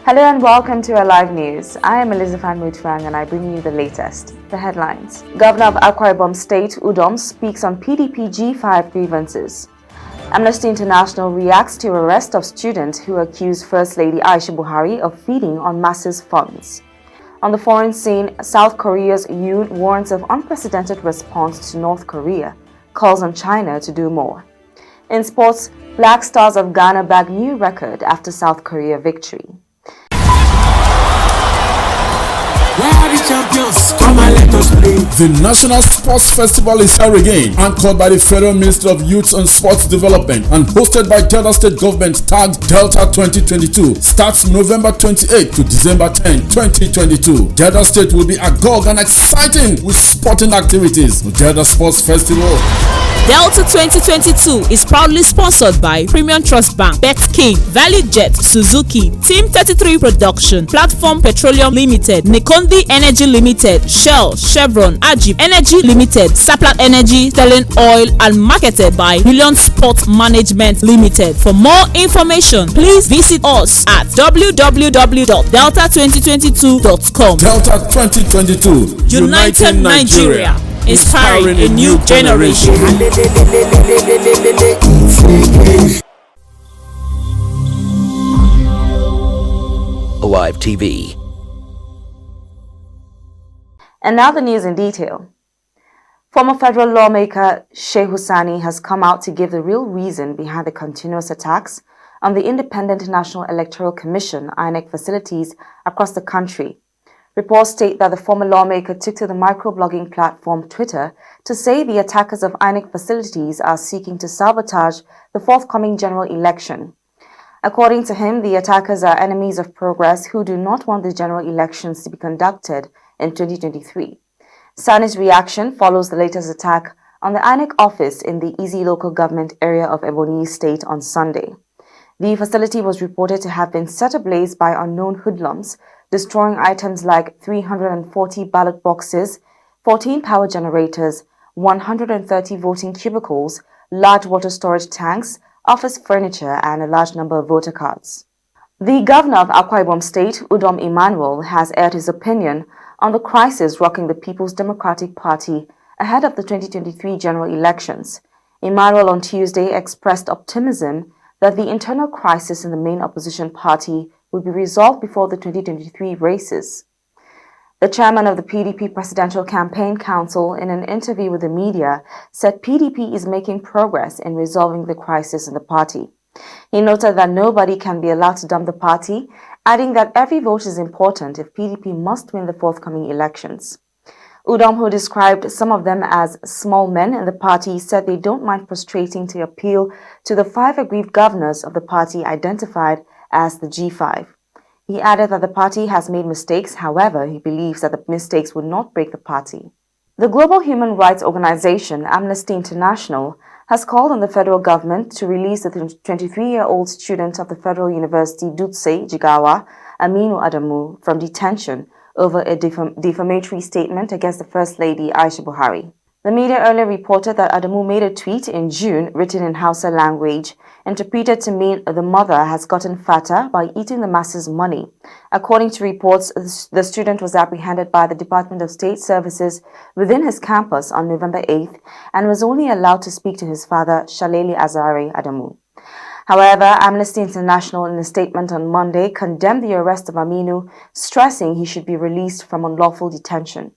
Hello and welcome to our live news. I am Elizabeth Mutfang and I bring you the latest. The headlines. Governor of Akwa Ibom State, Udom, speaks on PDP G5 grievances. Amnesty International reacts to arrest of students who accuse First Lady Aisha Buhari of feeding on masses' funds. On the foreign scene, South Korea's Yoon warns of unprecedented response to North Korea, calls on China to do more. In sports, Black Stars of Ghana bag new record after South Korea victory. The National Sports Festival is here again, anchored by the Federal Ministry of Youth and Sports Development and hosted by Delta State Government, tagged Delta 2022. Starts November 28 to December 10, 2022. Delta State will be agog and exciting with sporting activities. Delta Sports Festival. Delta 2022 is proudly sponsored by Premium Trust Bank, Bet King, Value Jet, Suzuki, Team 33 Production, Platform Petroleum Limited, Nikondi Energy Limited, Shell, Chevron, Ajib Energy Limited, Saplat Energy, Sterling Oil, and marketed by Million Sport Management Limited. For more information, please visit us at www.delta2022.com. Delta 2022, United Nigeria. Inspiring a new generation. Alive TV. And now the news in detail. Former federal lawmaker Sheikh Hussaini has come out to give the real reason behind the continuous attacks on the Independent National Electoral Commission (INEC) facilities across the country. Reports state that the former lawmaker took to the microblogging platform Twitter to say the attackers of INEC facilities are seeking to sabotage the forthcoming general election. According to him, the attackers are enemies of progress who do not want the general elections to be conducted in 2023. Sani's reaction follows the latest attack on the INEC office in the Easy local government area of Ebonyi State on Sunday. The facility was reported to have been set ablaze by unknown hoodlums, destroying items like 340 ballot boxes, 14 power generators, 130 voting cubicles, large water storage tanks, office furniture, and a large number of voter cards. The governor of Akwa Ibom State, Udom Emmanuel, has aired his opinion on the crisis rocking the People's Democratic Party ahead of the 2023 general elections. Emmanuel on Tuesday expressed optimism that the internal crisis in the main opposition party will be resolved before the 2023 races. The chairman of the PDP Presidential Campaign Council, in an interview with the media, said PDP is making progress in resolving the crisis in the party. He noted that nobody can be allowed to dump the party, adding that every vote is important if PDP must win the forthcoming elections. Udom, who described some of them as small men in the party, said they don't mind prostrating to appeal to the 5 aggrieved governors of the party identified as the G5. He added that the party has made mistakes, however, he believes that the mistakes would not break the party. The global human rights organization Amnesty International has called on the federal government to release the 23-year-old student of the Federal University Dutse, Jigawa, Aminu Adamu, from detention over a defamatory statement against the First Lady Aisha Buhari. The media earlier reported that Adamu made a tweet in June written in Hausa language, interpreted to mean the mother has gotten fatter by eating the masses' money. According to reports, the student was apprehended by the Department of State Services within his campus on November 8th and was only allowed to speak to his father, Shaleli Azare Adamu. However, Amnesty International in a statement on Monday condemned the arrest of Aminu, stressing he should be released from unlawful detention.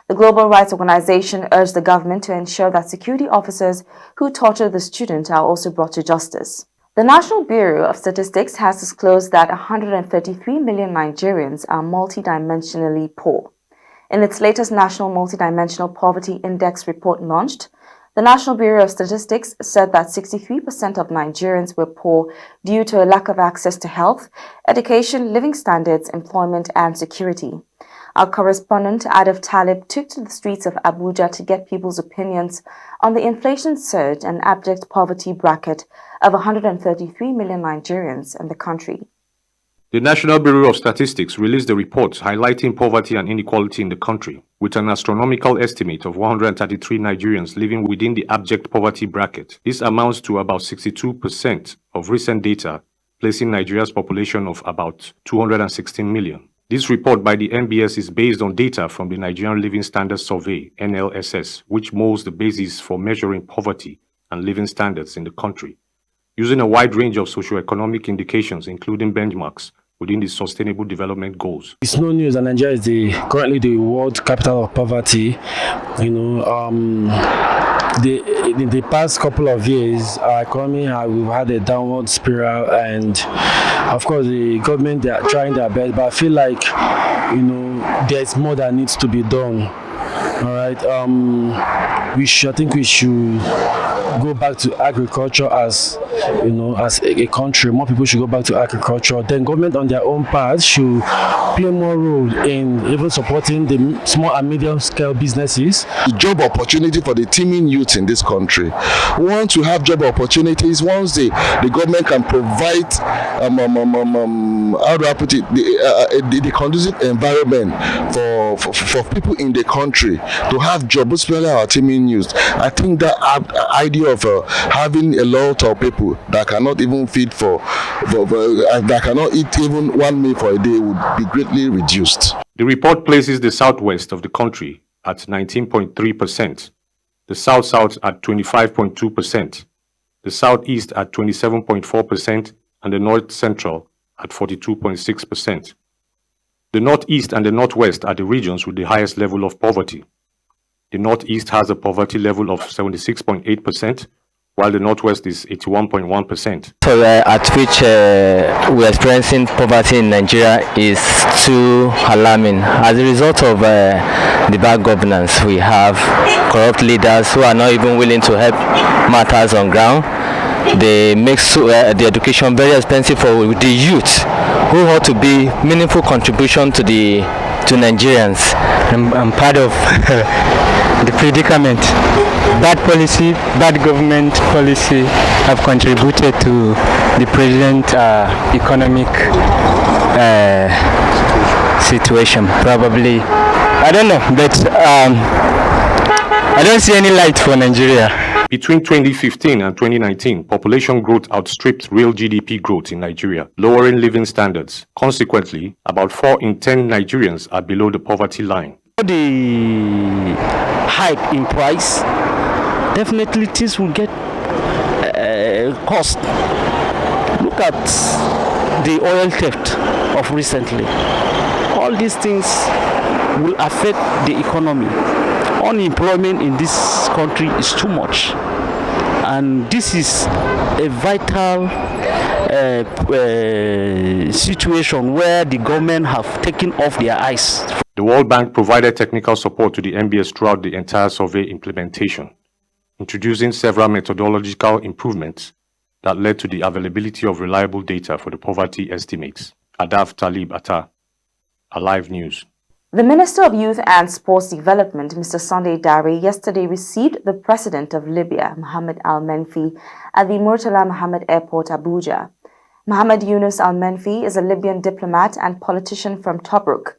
The Global Rights Organization urged the government to ensure that security officers who tortured the student are also brought to justice. The National Bureau of Statistics has disclosed that 133 million Nigerians are multidimensionally poor. In its latest National Multidimensional Poverty Index report launched, the National Bureau of Statistics said that 63% of Nigerians were poor due to a lack of access to health, education, living standards, employment, and security. Our correspondent Adif Talib took to the streets of Abuja to get people's opinions on the inflation surge and abject poverty bracket of 133 million Nigerians in the country. The National Bureau of Statistics released a report highlighting poverty and inequality in the country, with an astronomical estimate of 133 Nigerians living within the abject poverty bracket. This amounts to about 62% of recent data placing Nigeria's population of about 216 million. This report by the NBS is based on data from the Nigerian Living Standards Survey, NLSS, which molds the basis for measuring poverty and living standards in the country, using a wide range of socioeconomic indications, including benchmarks within the Sustainable Development Goals. It's no news that Nigeria is currently the world capital of poverty. In the past couple of years, our economy we've had a downward spiral, and of course the government, they are trying their best, but I feel like there's more that needs to be done. All right, I think we should go back to agriculture as a country. More people should go back to agriculture. Then government on their own part should play more role in even supporting the small and medium scale businesses. Job opportunity for the teeming youth in this country. We want to have job opportunities once the government can provide how do I put it, the conducive environment for people in the country to have jobs, especially our teeming youth. I think that idea of having a lot of people that cannot even feed that cannot eat even one meal for a day would be greatly reduced. The report places the southwest of the country at 19.3%, the south-south at 25.2%, the southeast at 27.4%, and the north-central at 42.6%. The northeast and the northwest are the regions with the highest level of poverty. The northeast has a poverty level of 76.8%, while the northwest is 81.1%. So at which we are experiencing poverty in Nigeria is too alarming. As a result of the bad governance, we have corrupt leaders who are not even willing to help matters on ground. They make the education very expensive for the youth, who ought to be meaningful contribution to Nigerians. I'm part of the predicament. Bad policy, bad government policy have contributed to the present economic situation. Probably, I don't know, but I don't see any light for Nigeria. Between 2015 and 2019, population growth outstripped real GDP growth in Nigeria, lowering living standards. Consequently, about 4 in 10 Nigerians are below the poverty line. The hike in price, definitely things will get cost. Look at the oil theft of recently. All these things will affect the economy. Unemployment in this country is too much, and this is a vital situation where the government have taken off their eyes. The World Bank provided technical support to the NBS throughout the entire survey implementation, introducing several methodological improvements that led to the availability of reliable data for the poverty estimates. Adaf Talib Atta, Alive News. The Minister of Youth and Sports Development, Mr. Sunday Dare, yesterday received the President of Libya, Mohamed Al-Menfi, at the Murtala Mohammed Airport, Abuja. Mohamed Yunus Al-Menfi is a Libyan diplomat and politician from Tobruk.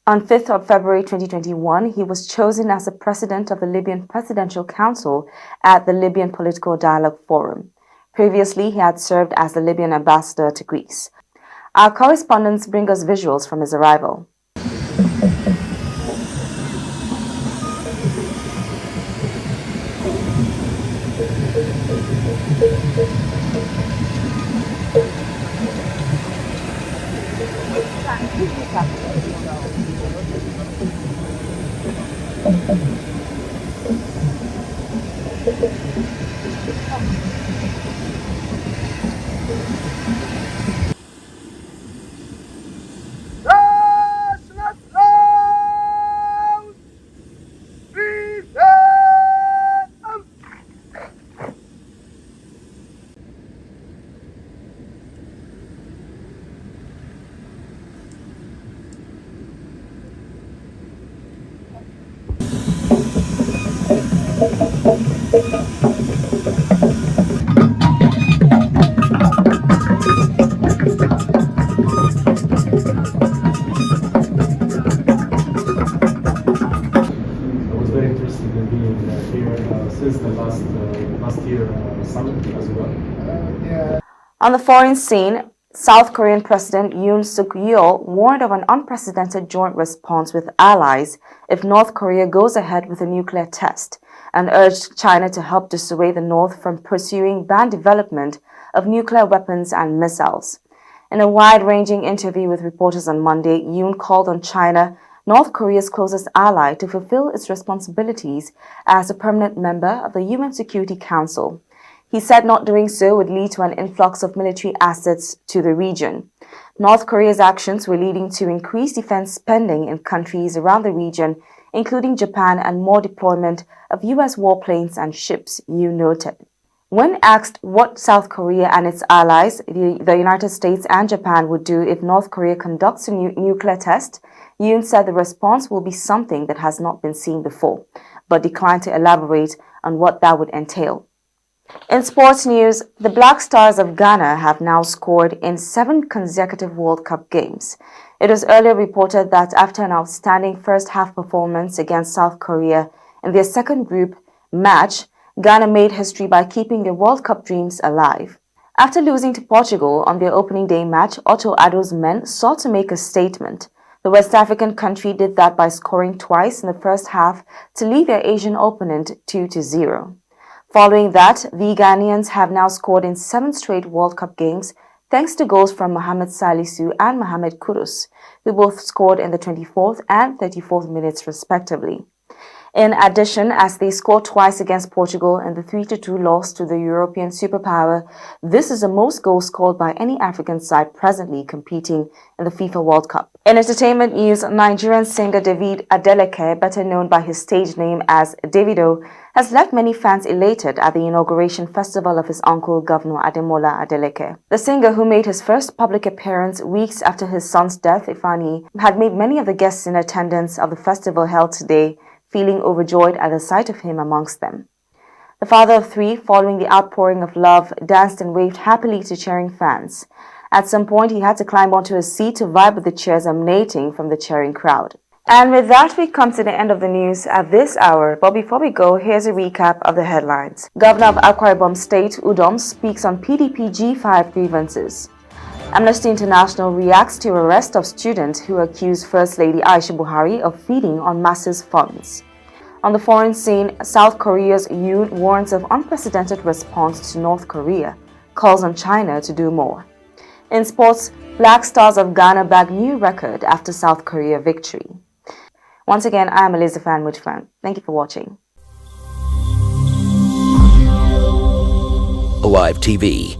On 5th of February 2021, he was chosen as the President of the Libyan Presidential Council at the Libyan Political Dialogue Forum. Previously, he had served as the Libyan ambassador to Greece. Our correspondents bring us visuals from his arrival. Since the last year summit as well. On the foreign scene, South Korean President Yoon Suk-yeol warned of an unprecedented joint response with allies if North Korea goes ahead with a nuclear test, and urged China to help dissuade the North from pursuing banned development of nuclear weapons and missiles. In a wide-ranging interview with reporters on Monday, Yoon called on China, North Korea's closest ally, to fulfill its responsibilities as a permanent member of the UN Security Council. He said not doing so would lead to an influx of military assets to the region. North Korea's actions were leading to increased defense spending in countries around the region, including Japan, and more deployment of U.S. warplanes and ships, Yoon noted. When asked what South Korea and its allies, the United States and Japan, would do if North Korea conducts a nuclear test, Yoon said the response will be something that has not been seen before, but declined to elaborate on what that would entail. In sports news, the Black Stars of Ghana have now scored in 7 consecutive World Cup games. It was earlier reported that after an outstanding first-half performance against South Korea in their second group match, Ghana made history by keeping their World Cup dreams alive. After losing to Portugal on their opening day match, Otto Addo's men sought to make a statement. The West African country did that by scoring twice in the first half to lead their Asian opponent 2-0. Following that, the Ghanaians have now scored in 7 straight World Cup games, thanks to goals from Mohamed Salisu and Mohamed Kudus, who both scored in the 24th and 34th minutes respectively. In addition, as they scored twice against Portugal in the 3-2 loss to the European superpower, this is the most goals scored by any African side presently competing in the FIFA World Cup. In entertainment news, Nigerian singer David Adeleke, better known by his stage name as Davido, has left many fans elated at the inauguration festival of his uncle, Governor Ademola Adeleke. The singer, who made his first public appearance weeks after his son's death, Ifani, had made many of the guests in attendance of the festival held today feeling overjoyed at the sight of him amongst them. The father of 3, following the outpouring of love, danced and waved happily to cheering fans. At some point, he had to climb onto a seat to vibe with the cheers emanating from the cheering crowd. And with that, we come to the end of the news at this hour. But before we go, here's a recap of the headlines. Governor of Akwa Ibom State, Udom, speaks on PDP G5 grievances. Amnesty International reacts to arrest of students who accuse First Lady Aisha Buhari of feeding on masses' funds. On the foreign scene, South Korea's Yoon warns of unprecedented response to North Korea, calls on China to do more. In sports, Black Stars of Ghana bag new record after South Korea victory. Once again, I am Elizabeth Muchfan. Thank you for watching. Alive TV.